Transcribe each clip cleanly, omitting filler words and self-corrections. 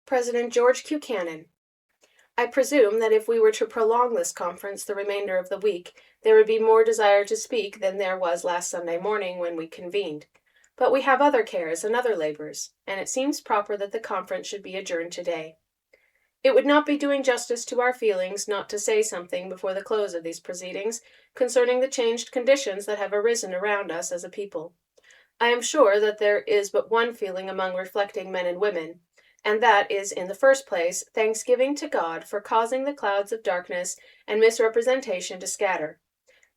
President George Q. Cannon. I presume that if we were to prolong this conference the remainder of the week, there would be more desire to speak than there was last Sunday morning when we convened. But we have other cares and other labors, and it seems proper that the conference should be adjourned today. It would not be doing justice to our feelings not to say something before the close of these proceedings concerning the changed conditions that have arisen around us as a people. I am sure that there is but one feeling among reflecting men and women, and that is, in the first place, thanksgiving to God for causing the clouds of darkness and misrepresentation to scatter,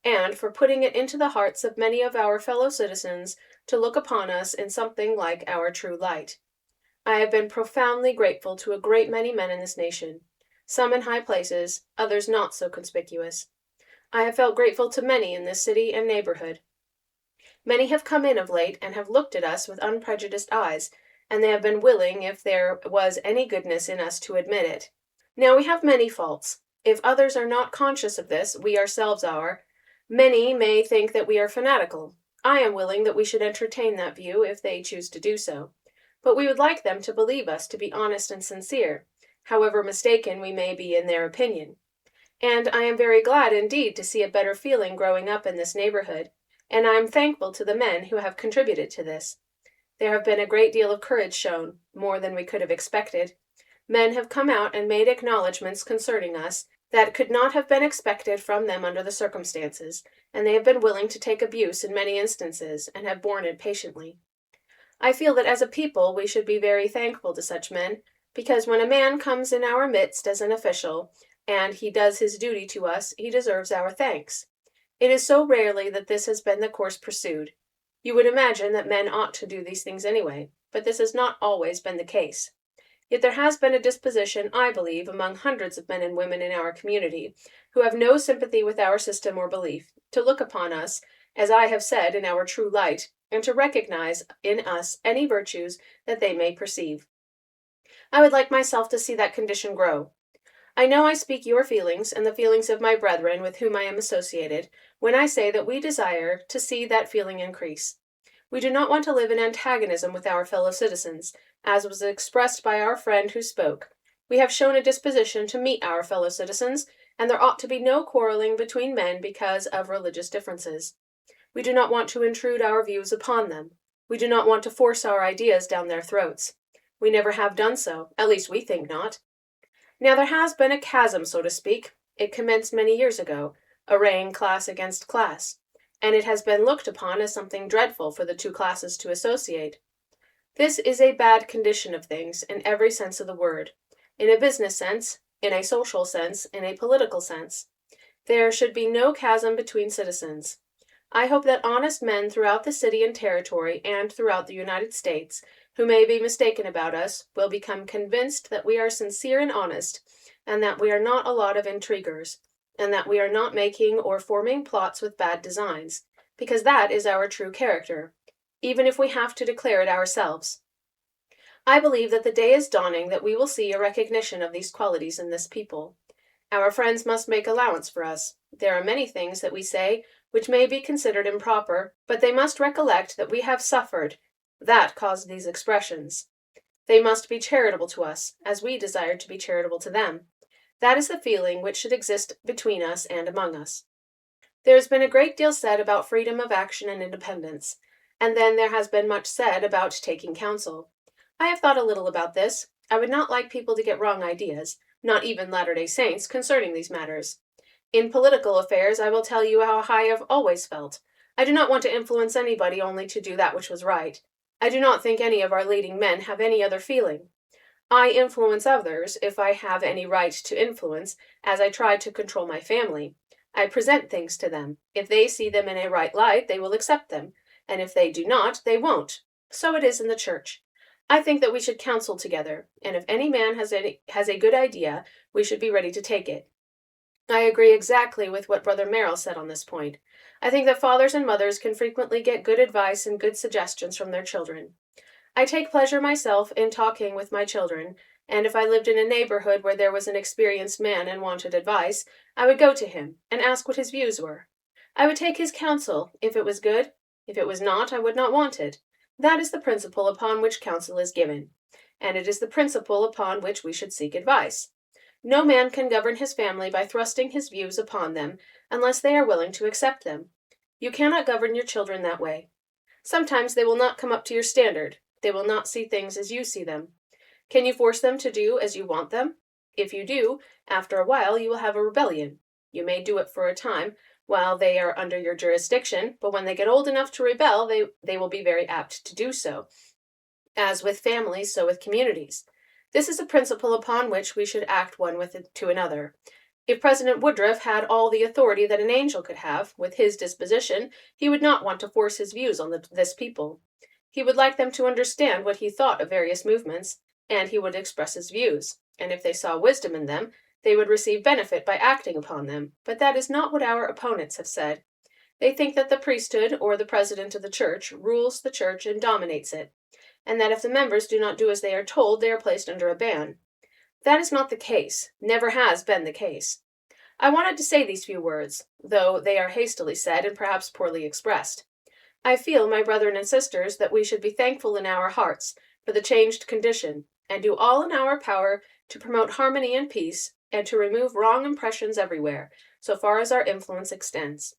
and for putting it into the hearts of many of our fellow citizens to look upon us in something like our true light. I have been profoundly grateful to a great many men in this nation, some in high places, others not so conspicuous. I have felt grateful to many in this city and neighborhood. Many have come in of late and have looked at us with unprejudiced eyes, and they have been willing, if there was any goodness in us, to admit it. Now we have many faults. If others are not conscious of this, we ourselves are. Many may think that we are fanatical. I am willing that we should entertain that view if they choose to do so. But we would like them to believe us to be honest and sincere, however mistaken we may be in their opinion. And I am very glad indeed to see a better feeling growing up in this neighborhood, and I am thankful to the men who have contributed to this. There have been a great deal of courage shown, more than we could have expected. Men have come out and made acknowledgments concerning us that could not have been expected from them under the circumstances, and they have been willing to take abuse in many instances, and have borne it patiently. I feel that as a people we should be very thankful to such men, because when a man comes in our midst as an official, and he does his duty to us, he deserves our thanks. It is so rarely that this has been the course pursued. You would imagine that men ought to do these things anyway, but this has not always been the case. Yet there has been a disposition, I believe, among hundreds of men and women in our community, who have no sympathy with our system or belief, to look upon us, as I have said, in our true light, and to recognize in us any virtues that they may perceive. I would like myself to see that condition grow. I know I speak your feelings and the feelings of my brethren with whom I am associated when I say that we desire to see that feeling increase. We do not want to live in antagonism with our fellow citizens, as was expressed by our friend who spoke. We have shown a disposition to meet our fellow citizens, and there ought to be no quarreling between men because of religious differences. We do not want to intrude our views upon them. We do not want to force our ideas down their throats. We never have done so, at least we think not. Now there has been a chasm, so to speak. It commenced many years ago, arraying class against class, and it has been looked upon as something dreadful for the two classes to associate. This is a bad condition of things in every sense of the word, in a business sense, in a social sense, in a political sense. There should be no chasm between citizens. I hope that honest men throughout the city and territory and throughout the United States, who may be mistaken about us, will become convinced that we are sincere and honest, and that we are not a lot of intriguers, and that we are not making or forming plots with bad designs, because that is our true character, even if we have to declare it ourselves. I believe that the day is dawning that we will see a recognition of these qualities in this people. Our friends must make allowance for us. There are many things that we say which may be considered improper, but they must recollect that we have suffered. That caused these expressions. They must be charitable to us, as we desire to be charitable to them. That is the feeling which should exist between us and among us. There has been a great deal said about freedom of action and independence, and then there has been much said about taking counsel. I have thought a little about this. I would not like people to get wrong ideas, not even Latter-day Saints, concerning these matters. In political affairs, I will tell you how I have always felt. I do not want to influence anybody only to do that which was right. I do not think any of our leading men have any other feeling. I influence others, if I have any right to influence, as I try to control my family. I present things to them. If they see them in a right light, they will accept them, and if they do not, they won't. So it is in the church. I think that we should counsel together, and if any man has a good idea, we should be ready to take it. I agree exactly with what Brother Merrill said on this point. I think that fathers and mothers can frequently get good advice and good suggestions from their children. I take pleasure myself in talking with my children, and if I lived in a neighborhood where there was an experienced man and wanted advice, I would go to him and ask what his views were. I would take his counsel, if it was good. If it was not, I would not want it. That is the principle upon which counsel is given. and it is the principle upon which we should seek advice. No man can govern his family by thrusting his views upon them unless they are willing to accept them. You cannot govern your children that way. Sometimes they will not come up to your standard. They will not see things as you see them. Can you force them to do as you want them? If you do, after a while you will have a rebellion. You may do it for a time while they are under your jurisdiction, but when they get old enough to rebel, they will be very apt to do so. As with families, so with communities. This is a principle upon which we should act one to another. If President Woodruff had all the authority that an angel could have, with his disposition, he would not want to force his views on this people. He would like them to understand what he thought of various movements, and he would express his views, and if they saw wisdom in them, they would receive benefit by acting upon them. But that is not what our opponents have said. They think that the priesthood, or the president of the church, rules the church and dominates it, and that if the members do not do as they are told, they are placed under a ban. That is not the case, never has been the case. I wanted to say these few words, though they are hastily said and perhaps poorly expressed. I feel, my brethren and sisters, that we should be thankful in our hearts for the changed condition, and do all in our power to promote harmony and peace, and to remove wrong impressions everywhere, so far as our influence extends.